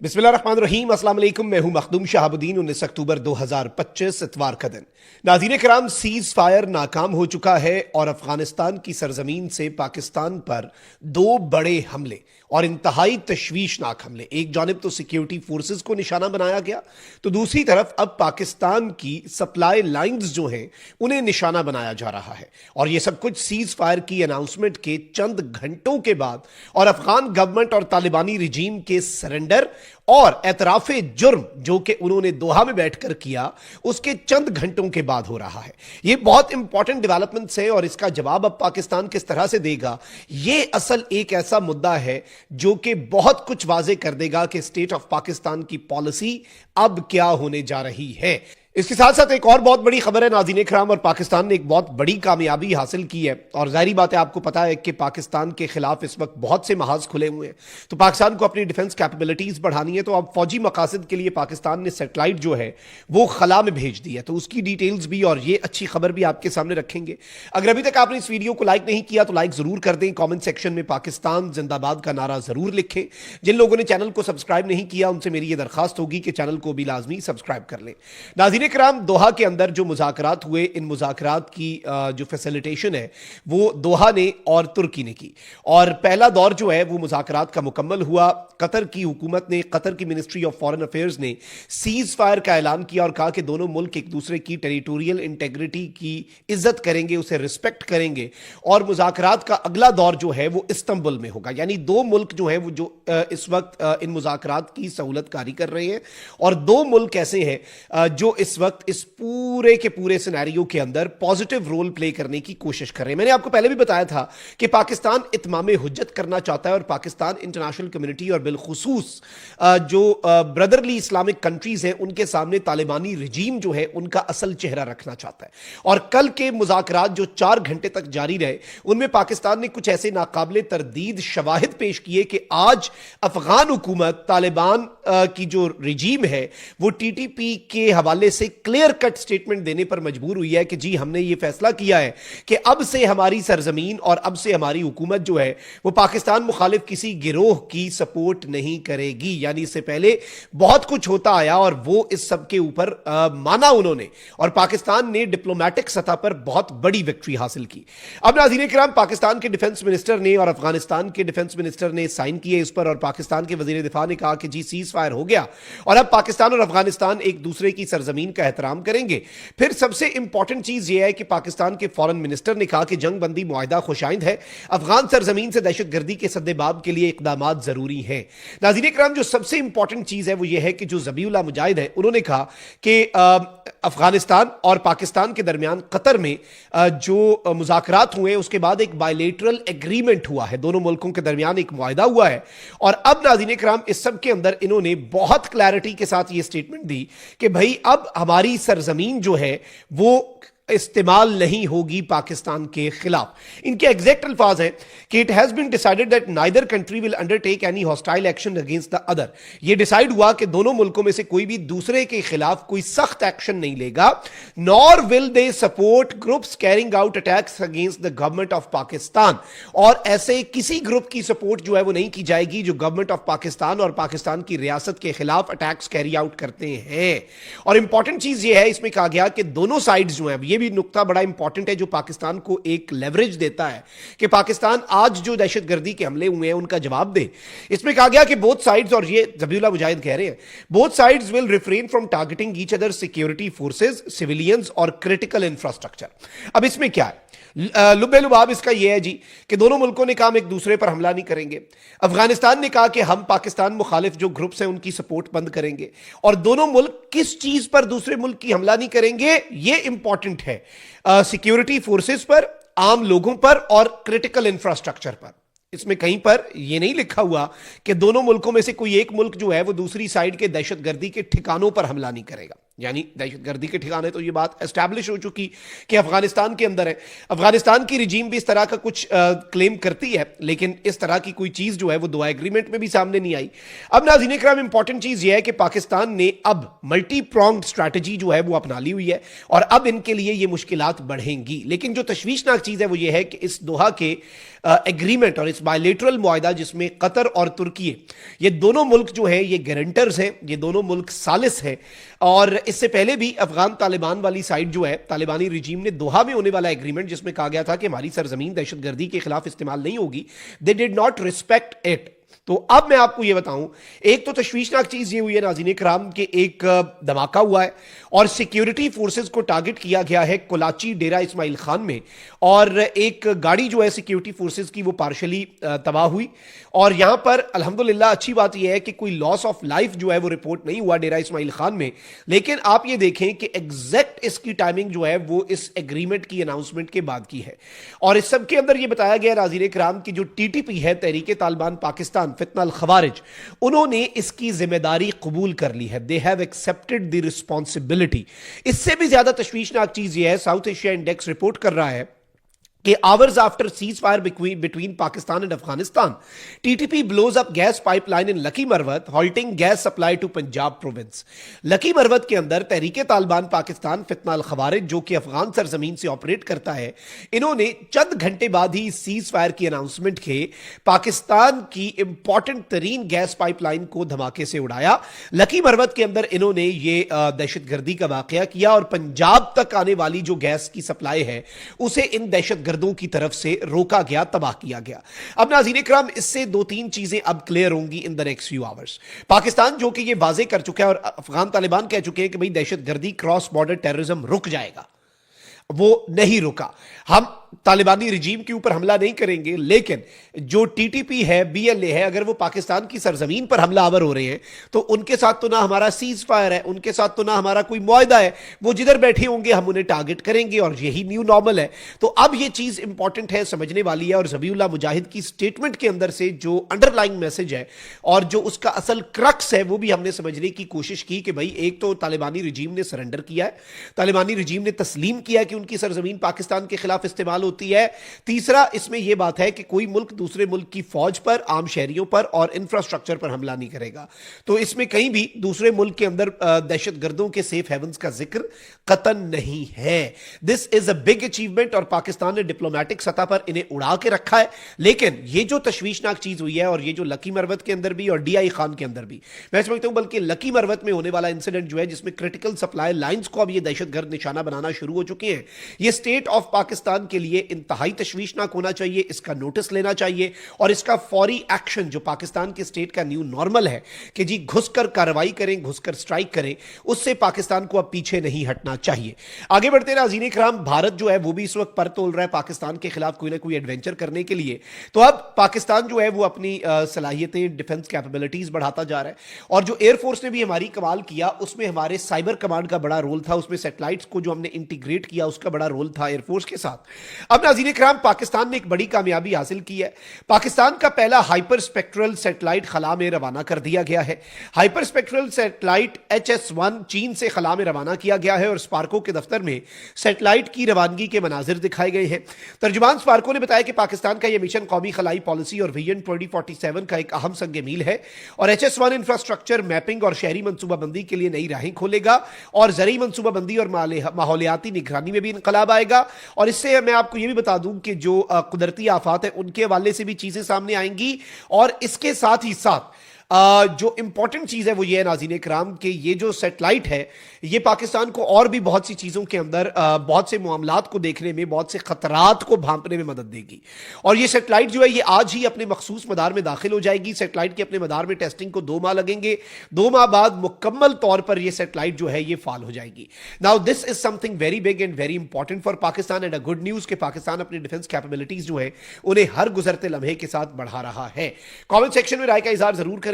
बिस्मिल्लाहिर्रहमानिर्रहीम। अस्सलाम वालेकुम। मैं हूं मखदूम शहाबुद्दीन। 19 अक्टूबर 2025 इतवार का दिन। नाज़रीन किराम, सीज फायर नाकाम हो चुका है और अफगानिस्तान की सरजमीन से पाकिस्तान पर दो बड़े हमले और इंतहाई तशवीशनाक हमले, एक जानिब तो सिक्योरिटी फोर्सेस को निशाना बनाया गया, तो दूसरी तरफ अब पाकिस्तान की सप्लाई लाइंस जो हैं उन्हें निशाना बनाया जा रहा है। और यह सब कुछ सीज फायर की अनाउंसमेंट के चंद घंटों के बाद और अफगान गवर्नमेंट और तालिबानी रिजीम के सरेंडर और एतराफे जुर्म जो कि उन्होंने दोहा में बैठकर किया, उसके चंद घंटों के बाद हो रहा है। यह बहुत इंपॉर्टेंट डेवलपमेंट्स है और इसका जवाब अब पाकिस्तान किस तरह से देगा, यह असल एक ऐसा मुद्दा है जो कि बहुत कुछ वाजे कर देगा कि स्टेट ऑफ पाकिस्तान की पॉलिसी अब क्या होने जा रही है। इसके साथ साथ एक और बहुत बड़ी खबर है नाज़रीन इकराम, और पाकिस्तान ने एक बहुत बड़ी कामयाबी हासिल की है। और जाहिर बात है, आपको पता है कि पाकिस्तान के खिलाफ इस वक्त बहुत से महाज खुले हुए हैं, तो पाकिस्तान को अपनी डिफेंस कैपेबिलिटीज बढ़ानी है। तो अब फौजी मकासद के लिए पाकिस्तान ने सैटेलाइट जो है वो खला में भेज दी है, तो उसकी डिटेल्स भी और ये अच्छी खबर भी आपके सामने रखेंगे। अगर अभी तक आपने इस वीडियो को लाइक नहीं किया तो लाइक जरूर कर दें, कॉमेंट सेक्शन में पाकिस्तान जिंदाबाद का नारा जरूर लिखें। जिन लोगों ने चैनल को सब्सक्राइब नहीं किया उनसे मेरी ये दरखास्त होगी कि चैनल को भी लाजमी सब्सक्राइब कर लें। नाज़रीन इकराम, दोहा के अंदर जो मुज़ाकरात हुए, इन मुज़ाकरात की जो फैसिलिटेशन है वो दोहा ने और तुर्की ने की, और पहला दौर जो है वो मुज़ाकरात का मुकम्मल हुआ। कतर की हुकूमत ने, कतर की मिनिस्ट्री ऑफ फॉरेन अफेयर्स ने सीज फायर का ऐलान किया और कहा कि दोनों मुल्क एक दूसरे की टेरिटोरियल इंटेग्रिटी की इज्जत करेंगे, उसे रिस्पेक्ट करेंगे, और मुज़ाकरात का अगला दौर जो है वो इस्तांबुल में होगा। यानी दो मुल्क जो है वो जो इस वक्त इन मुज़ाकरात की सहूलत कारी कर रहे हैं, और दो मुल्क ऐसे हैं जो इस वक्त इस पूरे के पूरे सिनेरियो के अंदर पॉजिटिव रोल प्ले करने की कोशिश कर रहे हैं। मैंने आपको पहले भी बताया था कि पाकिस्तान इत्मामे हुज्जत करना चाहता है और पाकिस्तान इंटरनेशनल कम्युनिटी और बिलखुसूस जो ब्रदरली इस्लामिक कंट्रीज हैं उनके सामने तालिबानी रिजीम जो है उनका असल चेहरा रखना चाहता है। और कल के मुज़ाकरात जो 4 घंटे तक जारी रहे, उनमें पाकिस्तान ने कुछ ऐसे नाकाबिले तरदीद शवाहिद पेश किए कि आज अफगान हुकूमत तालिबान की जो रिजीम है वो टीटीपी के हवाले से क्लियर कट स्टेटमेंट देने पर मजबूर हुई है कि जी हमने ये फैसला किया है कि अब से हमारी सरजमीन और अब से हमारी हुकूमत जो है वो पाकिस्तान मुखालिफ किसी गिरोह की सपोर्ट नहीं करेगी। यानी इससे पहले बहुत कुछ होता आया और वो इस सब के ऊपर माना उन्होंने, और पाकिस्तान ने डिप्लोमेटिक सतह पर बहुत बड़ी विक्ट्री हासिल की। अब नाज़रीन किराम, पाकिस्तान के डिफेंस मिनिस्टर ने और अफगानिस्तान के डिफेंस मिनिस्टर ने साइन किए इस पर, और पाकिस्तान के वजीर दिफा ने कहा कि जी सीज फायर हो गया और अब पाकिस्तान और अफगानिस्तान एक दूसरे की सरजमीन का एहतराम करेंगे। फिर सबसे इंपॉर्टेंट चीज यह है कि पाकिस्तान के फॉरेन मिनिस्टर ने कहा कि जंग बंदी मुआहिदा खुशाइंद है, अफगान सरजमीन से दहशतगर्दी के सद्देबाब के लिए इकदाम जरूरी हैं। नाज़रीन इकराम, जो सबसे इंपॉर्टेंट चीज है वो यह है कि जो ज़बीउल्लाह मुजाहिद है उन्होंने कहा कि अफगानिस्तान और पाकिस्तान के दरमियान कतर में जो मुज़ाकरात हुए उसके बाद एक बायलेटरल एग्रीमेंट हुआ है, दोनों मुल्कों के दरमियान एक मुआहिदा हुआ है। और अब नाज़रीन इकराम, इस सब के अंदर इन्होंने बहुत क्लैरिटी के साथ ये स्टेटमेंट दी कि भाई अब हमारी सरजमीन जो है वो इस्तेमाल नहीं होगी पाकिस्तान के खिलाफ। इनके एग्जैक्ट अल्फाज हैं कि it has been decided that neither country will undertake any hostile action against the other. यह डिसाइड हुआ कि दोनों मुल्कों में से कोई भी दूसरे के खिलाफ कोई सख्त एक्शन नहीं लेगा, nor will they support groups carrying out attacks against the government of Pakistan. और ऐसे किसी ग्रुप की सपोर्ट जो है वो नहीं की जाएगी जो गवर्नमेंट ऑफ पाकिस्तान और पाकिस्तान की रियासत के खिलाफ अटैक्स कैरी आउट करते हैं। और इंपॉर्टेंट चीज यह है, इसमें कहा गया कि दोनों साइड्स जो है, ये भी नुक्ता बड़ा इंपॉर्टेंट है जो पाकिस्तान को एक लेवरेज देता है कि पाकिस्तान आज जो दहशतगर्दी के हमले हुए हैं उनका जवाब दे। इसमें कहा गया कि बोथ साइड्स, और ये ज़बीउल्लाह मुजाहिद कह रहे हैं, both sides will refrain from targeting each other security forces, civilians और क्रिटिकल इंफ्रास्ट्रक्चर। अब इसमें क्या है, लुबे लुबाब इसका यह है जी कि दोनों मुल्कों ने कहा हम एक दूसरे पर हमला नहीं करेंगे। अफगानिस्तान ने कहा कि हम पाकिस्तान मुखालिफ जो ग्रुप्स हैं उनकी सपोर्ट बंद करेंगे, और दोनों मुल्क किस चीज पर दूसरे मुल्क की हमला नहीं करेंगे यह इंपॉर्टेंट है, सिक्योरिटी फोर्सेस पर, आम लोगों पर और क्रिटिकल इंफ्रास्ट्रक्चर पर। इसमें कहीं पर यह नहीं लिखा हुआ कि दोनों मुल्कों में से कोई एक मुल्क जो है वो दूसरी साइड के दहशतगर्दी के ठिकानों पर हमला नहीं करेगा। यानी दहशत गर्दी के ठिकाने तो ये बात एस्टैब्लिश हो चुकी कि अफगानिस्तान के अंदर है। अफगानिस्तान की रिजीम भी इस तरह का कुछ क्लेम करती है, लेकिन इस तरह की कोई चीज जो है वो दुआ एग्रीमेंट में भी सामने नहीं आई। अब नाज़रीन इकराम, इंपॉर्टेंट चीज ये है कि पाकिस्तान ने अब मल्टी प्रोंग्ड स्ट्रैटेजी जो है वो अपना ली हुई है और अब इनके लिए ये मुश्किलात बढ़ेंगी। लेकिन जो तशवीशनाक चीज है वो ये है कि इस दोहा के एग्रीमेंट और इस बायलेटरल मुआहदा जिसमें कतर और तुर्की, ये दोनों मुल्क जो है ये गारंटर्स हैं, ये दोनों मुल्क सालिस हैं। और इससे पहले भी अफगान तालिबान वाली साइड जो है, तालिबानी रिजीम ने दोहा में होने वाला एग्रीमेंट जिसमें कहा गया था कि हमारी सरजमीन दहशतगर्दी के खिलाफ इस्तेमाल नहीं होगी, they did not respect it. तो अब मैं आपको यह बताऊं, एक तो तशवीशनाक चीज ये हुई है नाज़रीन इकराम के एक धमाका हुआ है और सिक्योरिटी फोर्सेस को टारगेट किया गया है कोलाची डेरा इस्माइल खान में, और एक गाड़ी जो है सिक्योरिटी फोर्सेस की वो पार्शली तबाह हुई। और यहां पर अल्हम्दुलिल्लाह अच्छी बात यह है कि कोई लॉस ऑफ लाइफ जो है वो रिपोर्ट नहीं हुआ डेरा इस्माइल खान में। लेकिन आप ये देखें कि एग्जैक्ट इसकी टाइमिंग जो है वो इस एग्रीमेंट की अनाउंसमेंट के बाद की है। और इस सब के अंदर ये बताया गया नाज़रीन इकराम की जो टीटीपी है, तहरीक तालिबान पाकिस्तान फितना अल खवारिज, उन्होंने इसकी जिम्मेदारी कबूल कर ली है। They have accepted the responsibility. इससे भी ज्यादा तशवीशनाक चीज यह है, साउथ एशिया इंडेक्स रिपोर्ट कर रहा है कि hours after ceasefire between Pakistan and Afghanistan, TTP blows up gas pipeline in Lucky Marwat, halting gas supply to Punjab province. Lucky Marwat के अंदर तहरीके तालिबान पाकिस्तान फितना अल खवारिज जो कि अफगान सरजमीन से ऑपरेट करता है, इन्होंने चंद घंटे बाद ही सीज फायर की अनाउंसमेंट के पाकिस्तान की इंपॉर्टेंट तरीन गैस पाइपलाइन को धमाके से उड़ाया। लकी मरवत के अंदर इन्होंने ये दहशतगर्दी का वाकया किया और पंजाब तक आने वाली जो गैस की सप्लाई है उसे इन दहशत गर्दों की तरफ से रोका गया, तबाह किया गया। अब नाज़रीन इकराम, इससे दो तीन चीजें अब क्लियर होंगी in the next few hours. Pakistan जो कि ये वाजे कर चुका है और अफगान तालिबान कह चुके हैं कि भाई दहशतगर्दी क्रॉस बॉर्डर टेररिज्म रुक जाएगा, वो नहीं रुका। हम तालिबानी रिजीम के ऊपर हमला नहीं करेंगे, लेकिन जो टीटीपी है, बीएलए है, अगर वो पाकिस्तान की सरजमीन पर हमला आवर हो रहे हैं तो उनके साथ तो ना हमारा सीज फायर है, उनके साथ तो ना हमारा कोई मुआहदा है। वो जिधर बैठे होंगे हम उन्हें टारगेट करेंगे और यही न्यू नॉर्मल है। तो अब ये चीज इंपॉर्टेंट है, समझने वाली है। और ज़बीउल्लाह मुजाहिद की स्टेटमेंट के अंदर से जो अंडरलाइंग मैसेज है और जो उसका असल क्रक्स है वो भी हमने समझने की कोशिश की कि भाई एक तो तालिबानी रिजीम ने सरेंडर किया है, तालिबानी रिजीम ने तस्लीम किया कि उनकी सरजमीन पाकिस्तान के खिलाफ इस्तेमाल होती है। तीसरा, इसमें यह बात है कि कोई मुल्क दूसरे मुल्क की फौज पर, आम शहरियों पर और इंफ्रास्ट्रक्चर पर हमला नहीं करेगा। तो इसमें कहीं भी दूसरे मुल्क के अंदर दहशतगर्दों के सेफ हेवंस का जिक्र कतन नहीं है। This is a big achievement और पाकिस्तान ने डिप्लोमेटिक सतह पर इन्हें उड़ा के रखा है। लेकिन ये जो तशवीशनाक चीज हुई है और ये जो लकी मरवत के अंदर भी और डीआई खान के अंदर भी, मैं समझता हूं बल्कि लकी मरवत में होने वाला इंसिडेंट जो है जिसमें क्रिटिकल सप्लाई लाइंस को अब ये दहशतगर्द निशाना बनाना शुरू हो चुके हैं, ये स्टेट ऑफ पाकिस्तान के लिए इंतहाई तशवीशनाक होना चाहिए। इसका नोटिस लेना चाहिए और इसका फौरी एक्शन, जो पाकिस्तान के स्टेट का न्यू नॉर्मल है कि जी घुसकर कार्रवाई करें, घुसकर स्ट्राइक करें, उससे पाकिस्तान को अब पीछे नहीं हटना चाहिए। आगे बढ़ते नाज़रीन इकराम, भारत जो है वो भी इस वक्त पर तोल रहा है पाकिस्तान के खिलाफ कोई ना कोई एडवेंचर करने के लिए। तो अब पाकिस्तान जो है वो अपनी सलाहियतें, डिफेंस कैपेबिलिटीज बढ़ाता जा रहा है। और जो एयरफोर्स ने भी हमारी कमाल किया उसमें हमारे साइबर कमांड का बड़ा रोल था, उसमें सैटेलाइट्स को जो हमने इंटीग्रेट किया उसका बड़ा रोल था एयरफोर्स के साथ। अब नाज़रीन इकराम, पाकिस्तान ने एक बड़ी कामयाबी हासिल की है। पाकिस्तान का पहला हाइपर स्पेक्ट्रल सैटेलाइट खला में रवाना कर दिया गया है। हाइपर स्पेक्ट्रल सैटेलाइट HS-1 चीन से खला में रवाना किया गया है और स्पार्को के दफ्तर में सैटेलाइट की रवानगी के मनाजिर दिखाए गए हैं। तर्जुमान स्पार्को ने बताया कि पाकिस्तान का यह मिशन कौमी खलाई पॉलिसी और विजन 2047 का एक अहम संग मील है और HS-1 इंफ्रास्ट्रक्चर मैपिंग और शहरी मनसूबाबंदी के लिए नई राहें खोलेगा और ज़रई मनसूबाबंदी और माहौलियाती निगरानी में भी इनकलाब आएगा। और इससे मैं आपको यह भी बता दूं कि जो कुदरती आफात है उनके हवाले से भी चीजें सामने आएंगी। और इसके साथ ही साथ जो इंपॉर्टेंट चीज है वो ये है नाज़रीन इकराम कि ये जो सैटेलाइट है ये पाकिस्तान को और भी बहुत सी चीजों के अंदर बहुत से मामलात को देखने में, बहुत से खतरात को भांपने में मदद देगी। और ये सैटेलाइट जो है ये आज ही अपने मखसूस मदार में दाखिल हो जाएगी। सैटेलाइट के अपने मदार में टेस्टिंग को 2 माह लगेंगे। 2 माह बाद मुकम्मल तौर पर ये सैटेलाइट जो है ये फाल हो जाएगी। Now this is something very big and very important for Pakistan and a good news कि पाकिस्तान अपनी डिफेंस कैपेबिलिटीज जो है उन्हें हर गुजरते लम्हे के साथ बढ़ा रहा है। कॉमेंट सेक्शन में राय का इजहार जरूर करें।